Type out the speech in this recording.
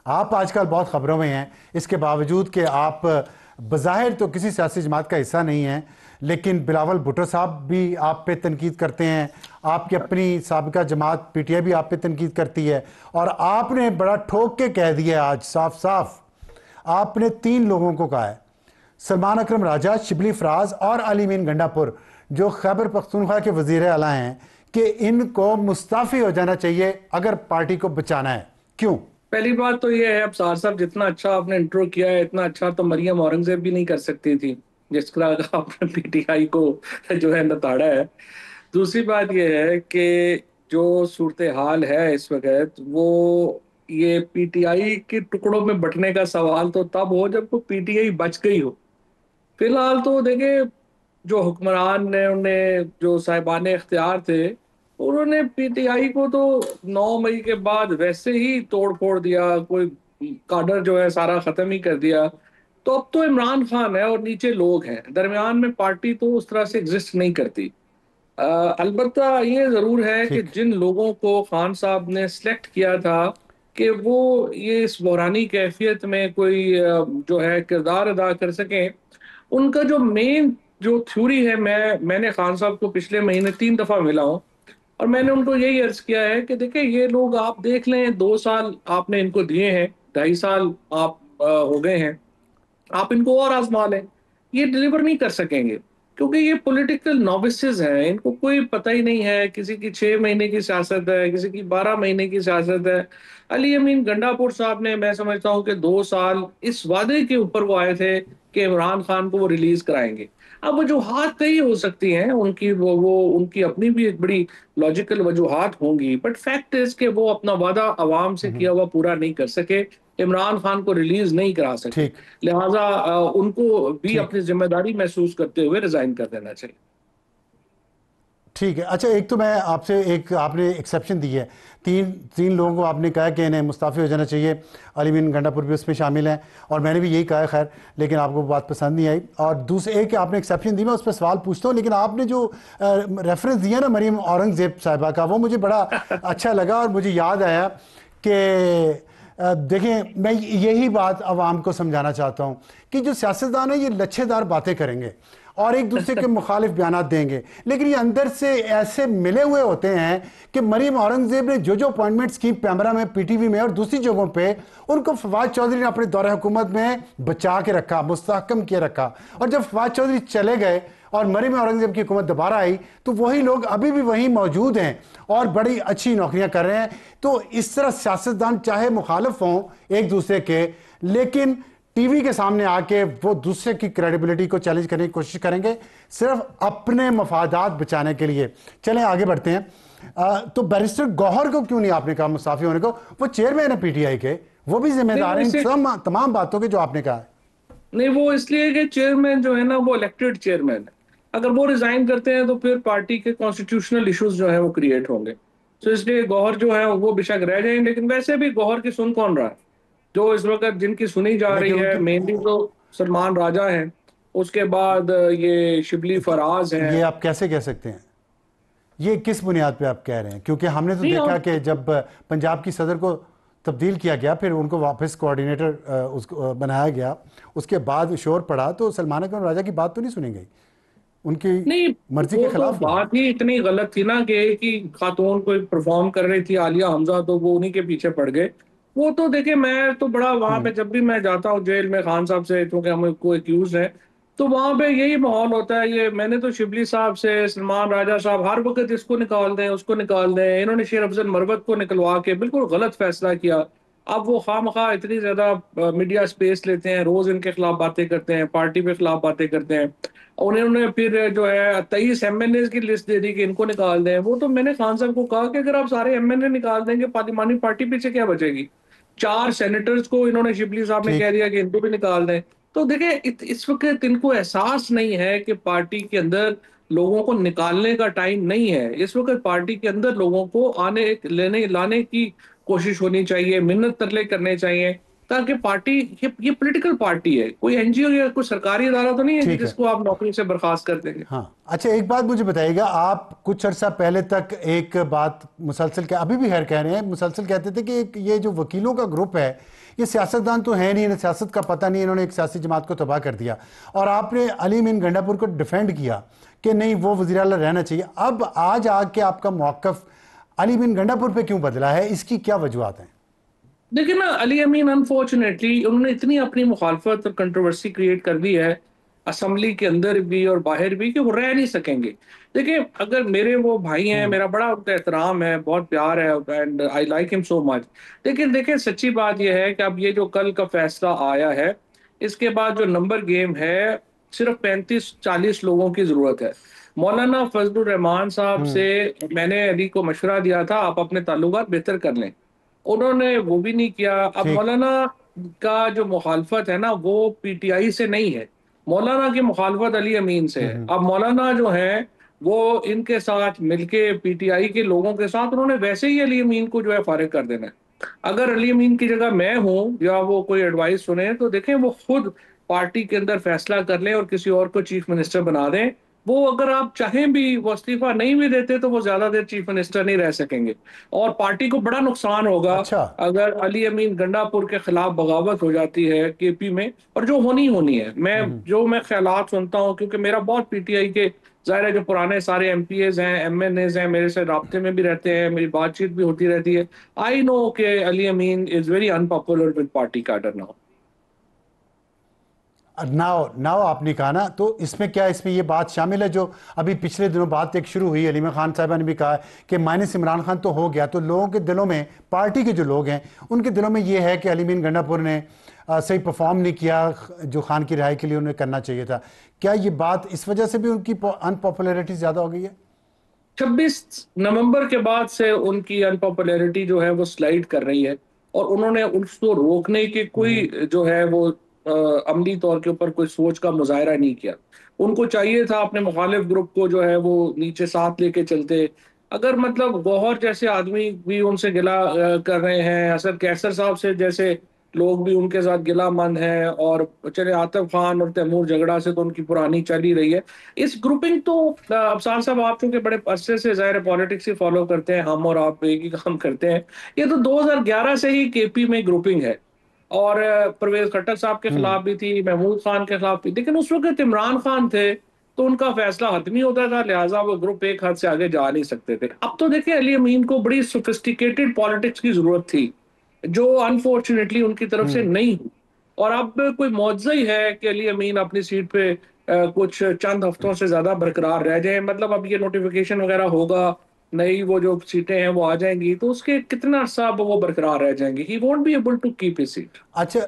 आप आजकल बहुत खबरों में हैं, इसके बावजूद कि आप बज़ाहिर तो किसी सियासी जमात का हिस्सा नहीं हैं, लेकिन बिलावल भुट्टो साहब भी आप पे तनकीद करते हैं, आपकी अपनी साबिका जमात पीटीआई भी आप पे तनकीद करती है, और आपने बड़ा ठोक के कह दिया आज साफ साफ, आपने तीन लोगों को कहा है, सलमान अकरम राजा, शिबली फराज और अली मीन गंडापुर, जो खैबर पख्तूनख्वा के वजीर आला हैं, कि इनको मुस्ताफ़ी हो जाना चाहिए अगर पार्टी को बचाना है। क्यों? पहली बात तो ये है, अब सार साहब जितना अच्छा आपने इंट्रो किया है, इतना अच्छा तो मरियम औरंगजेब भी नहीं कर सकती थी जिस तरह आपने पीटीआई को जो है नताड़ा है। दूसरी बात ये है कि जो सूरत हाल है इस वक्त, वो ये पीटीआई के टुकड़ों में बंटने का सवाल तो तब हो जब वो पीटीआई बच गई हो। फिलहाल तो देखिए, जो हुक्मरान ने उन्हें जो साहिबान इख्तियार थे, उन्होंने पीटीआई को तो 9 मई के बाद वैसे ही तोड़ फोड़ दिया, कोई काडर जो है सारा खत्म ही कर दिया। तो अब तो इमरान खान है और नीचे लोग हैं, दरमियान में पार्टी तो उस तरह से एग्जिस्ट नहीं करती। अलबत्ता ये जरूर है कि ठीक। जिन लोगों को खान साहब ने सिलेक्ट किया था कि वो ये इस बहरानी कैफियत में कोई जो है किरदार अदा कर सकें, उनका जो मेन जो थ्योरी है, मैंने खान साहब को पिछले महीने 3 दफा मिला हूं, और मैंने उनको यही अर्ज किया है कि देखिए, ये लोग आप देख लें, 2 साल आपने इनको दिए हैं, 2.5 साल आप हो गए हैं, आप इनको और आजमा लें। ये डिलीवर नहीं कर सकेंगे, क्योंकि ये पॉलिटिकल नॉविसेस हैं, इनको कोई पता ही नहीं है। किसी की 6 महीने की सियासत है, किसी की 12 महीने की सियासत है। अली अमीन गंडापुर साहब ने, मैं समझता हूँ कि 2 साल इस वादे के ऊपर वो आए थे कि इमरान खान को वो रिलीज कराएंगे। अब वजूहात कई हो सकती हैं उनकी, वो उनकी अपनी भी एक बड़ी लॉजिकल वजूहात होंगी, बट फैक्ट इज कि वो अपना वादा आवाम से किया हुआ पूरा नहीं कर सके, इमरान खान को रिलीज नहीं करा सके। ठीक। लिहाजा उनको भी ठीक। अपनी जिम्मेदारी महसूस करते हुए रिजाइन कर देना चाहिए। ठीक है। अच्छा, एक तो मैं आपसे, एक आपने एक्सेप्शन दी है, तीन तीन लोगों को आपने कहा कि इन्हें मुस्ताफ़ी हो जाना चाहिए, अली बिन गंडापुर भी उसमें शामिल हैं, और मैंने भी यही कहा है, खैर, लेकिन आपको बात पसंद नहीं आई। और दूसरे एक आपने एक्सेप्शन दी, मैं उस पर सवाल पूछता हूँ, लेकिन आपने जो रेफरेंस दिया ना मरीम औरंगज़ेब साहिबा का, वो मुझे बड़ा अच्छा लगा, और मुझे याद आया कि देखें, मैं यही बात आवाम को समझाना चाहता हूँ कि जो सियासतदान है ये लच्छेदार बातें करेंगे और एक दूसरे के मुखालिफ बयान देंगे, लेकिन ये अंदर से ऐसे मिले हुए होते हैं कि मरीम औरंगजेब ने जो जो अपॉइंटमेंट्स की पैमरा में, पीटीवी में और दूसरी जगहों पे, उनको फवाद चौधरी ने अपने दौरे हुकूमत में बचा के रखा, मुस्तहकम किए रखा। और जब फवाद चौधरी चले गए और मरीम औरंगजेब की हुकूमत दोबारा आई, तो वही लोग अभी भी वहीं मौजूद हैं और बड़ी अच्छी नौकरियां कर रहे हैं। तो इस तरह सियासतदान चाहे मुखालिफ हों एक दूसरे के, लेकिन टीवी के सामने आके वो दूसरे की क्रेडिबिलिटी को चैलेंज करने की कोशिश करेंगे, सिर्फ अपने मफादात बचाने के लिए। चलें आगे बढ़ते हैं। तो बैरिस्टर गौहर को क्यों नहीं आपने कहा मुस्ताफी होने को? वो चेयरमैन है पीटीआई के, वो भी नहीं, जिम्मेदार वो हैं इन इसे तमाम बातों के जो आपने कहा है। नहीं, वो इसलिए कि चेयरमैन जो है ना, वो इलेक्टेड चेयरमैन है। अगर वो रिजाइन करते हैं तो फिर पार्टी के कॉन्स्टिट्यूशनल इश्यूज जो है वो क्रिएट होंगे। तो इसलिए गौहर जो है वो बेशक रह जाएंगे, लेकिन वैसे भी गौहर की सुन कौन रहा है? जो इस वक्त जिनकी सुनी जा रही लेकिन है उनके, मेनली तो सलमान राजा है, उसके बाद ये शिबली फराज ये हैं। आप कैसे कह सकते हैं? ये किस बुनियाद पे आप कह रहे हैं? क्योंकि हमने तो नहीं, देखा और कि जब पंजाब की सदर को तब्दील किया गया, फिर उनको वापस कोऑर्डिनेटर उसको बनाया गया, उसके बाद शोर पड़ा, तो सलमान अकरम राजा की बात तो नहीं सुनी गई, उनकी नहीं, मर्जी के वो तो खिलाफ हुआ। बात ही इतनी गलत थी ना कि खातून कोई परफॉर्म कर रही थी, आलिया हमजा, तो वो उन्हीं के पीछे पड़ गए। वो तो देखिए, मैं तो बड़ा वहां पे, जब भी मैं जाता हूँ जेल में खान साहब से, क्योंकि हम को एक्यूज है, तो वहां पे यही माहौल होता है। ये मैंने तो शिबली साहब से, सलमान राजा साहब हर वक्त इसको निकाल दें, उसको निकाल दें, इन्होंने शेर अफजल मरवत को निकलवा के बिल्कुल गलत फैसला किया। अब वो खामखा इतनी ज्यादा मीडिया स्पेस लेते हैं, रोज इनके खिलाफ बातें करते हैं, पार्टी के खिलाफ बातें करते हैं। उन्होंने फिर जो है 23 एमएनए की लिस्ट दे दी कि इनको निकाल दें। वो तो मैंने खान साहब को कहा कि अगर आप सारे एमएनए निकाल देंगे, पार्लिमानी पार्टी पीछे क्या बचेगी? 4 सेनेटर्स को इन्होंने, शिबली साहब ने कह ठीक। दिया कि इनको भी निकाल दें। तो देखिए, इस वक्त इनको एहसास नहीं है कि पार्टी के अंदर लोगों को निकालने का टाइम नहीं है। इस वक्त पार्टी के अंदर लोगों को आने लेने लाने की कोशिश होनी चाहिए, मिन्नत तरले करने चाहिए। ताकि पार्टी, ये पॉलिटिकल पार्टी है, कोई एनजीओ या कोई सरकारी इदारा तो नहीं है कि ठीक है। जिसको आप नौकरी से बर्खास्त कर देंगे। हाँ, अच्छा एक बात मुझे बताइएगा, आप कुछ अर्सा पहले तक एक बात मुसलसल अभी भी खैर कह रहे हैं, मुसलसल कहते थे कि ये जो वकीलों का ग्रुप है ये सियासतदान तो है नहीं, इन्हें सियासत का पता नहीं, इन्होंने एक सियासी जमात को तबाह कर दिया। और आपने अली अमीन गंडापुर को डिफेंड किया कि नहीं वो वज़ीर आला रहना चाहिए। अब आज आके आपका मौक़िफ़ अली अमीन गंडापुर पे क्यों बदला है, इसकी क्या वजूहत हैं? देखिए ना, अली अमीन अनफॉर्चुनेटली उन्होंने इतनी अपनी मुखालफत और कंट्रोवर्सी क्रिएट कर दी है असम्बली के अंदर भी और बाहर भी कि वो रह नहीं सकेंगे। देखिए, अगर मेरे वो भाई हैं, मेरा बड़ा उनका एहतराम है, बहुत प्यार है, and I like him so much. लेकिन देखिए, सच्ची बात यह है कि अब ये जो कल का फैसला आया है, इसके बाद जो नंबर गेम है, सिर्फ 35-40 लोगों की जरूरत है। मौलाना फजलुर रहमान साहब से मैंने अली को मशवरा दिया था, आप अपने ताल्लुकात बेहतर कर लें, उन्होंने वो भी नहीं किया। अब ठीक। मौलाना का जो मुखालफत है ना, वो पीटीआई से नहीं है, मौलाना की मुखालफत अली अमीन से है। अब मौलाना जो है वो इनके साथ मिलके पीटीआई के लोगों के साथ उन्होंने वैसे ही अली अमीन को जो है फारिग कर देना है। अगर अली अमीन की जगह मैं हूं या वो कोई एडवाइस सुने तो देखें, वो खुद पार्टी के अंदर फैसला कर लें और किसी और को चीफ मिनिस्टर बना दें। वो अगर आप चाहें भी वो इस्तीफा नहीं भी देते तो वो ज्यादा देर चीफ मिनिस्टर नहीं रह सकेंगे, और पार्टी को बड़ा नुकसान होगा अच्छा। अगर अली अमीन गंडापुर के खिलाफ बगावत हो जाती है केपी में। और जो होनी होनी है, मैं ख्यालात सुनता हूँ, क्योंकि मेरा बहुत पीटीआई के जाहिर है जो पुराने सारे एमपीएज हैं, एमएनएज हैं, मेरे से राब्ते में भी रहते हैं, मेरी बातचीत भी होती रहती है। आई नो कि Ali Amin is very unpopular with party cadre now. नाव नाव आपने कहा ना, तो इसमें क्या, इसमें ये बात शामिल है जो अभी पिछले दिनों बात एक शुरू हुई, अलीमा खान साहबा ने भी कहा कि माइनस इमरान खान तो हो गया, तो लोगों के दिलों में, पार्टी के जो लोग हैं उनके दिलों में ये है कि अली अमीन गंडापुर ने सही परफॉर्म नहीं किया जो खान की रिहाई के लिए उन्हें करना चाहिए था। क्या ये बात इस वजह से भी उनकी अनपॉपुलैरिटी ज़्यादा हो गई है? 26 नवंबर के बाद से उनकी अनपॉपुलैरिटी जो है वो स्लाइड कर रही है, और उन्होंने उसको रोकने की कोई जो है वो अमली तौर के ऊपर कोई सोच का मुजाहरा नहीं किया। उनको चाहिए था अपने मुखालिफ ग्रुप को जो है वो नीचे साथ लेके चलते। अगर मतलब गौहर जैसे आदमी भी उनसे गिला कर रहे हैं, असद कैसर साहब से जैसे लोग भी उनके साथ गिलामंद हैं, और चले आतिफ खान और तैमूर झगड़ा से तो उनकी पुरानी चल ही रही है। इस ग्रुपिंग तो अफसान साहब, आप चूंकि बड़े अरसे से ज़ाहिर पॉलिटिक्स ही फॉलो करते हैं, हम और आप एक ही काम करते हैं, ये तो 2011 से ही केपी में ग्रुपिंग है। और परवेज खट्टर साहब के खिलाफ भी थी, महमूद खान के खिलाफ भी, लेकिन उस वक्त इमरान खान थे तो उनका फैसला हतमी होता था, लिहाजा वो ग्रुप एक हद से आगे जा नहीं सकते थे। अब तो देखिए, अली अमीन को बड़ी सोफिस्टिकेटेड पॉलिटिक्स की जरूरत थी, जो अनफॉर्चुनेटली उनकी तरफ से नहीं हुई। और अब कोई मुआवजा ही है कि अली अमीन अपनी सीट पे कुछ चंद हफ्तों से ज्यादा बरकरार रह जाए। मतलब अब ये नोटिफिकेशन वगैरह होगा, नई वो जो सीटें हैं वो आ जाएंगी, तो उसके कितना अरसा अब वो बरकरार रह जाएंगे, he won't be able to keep his seat. अच्छा,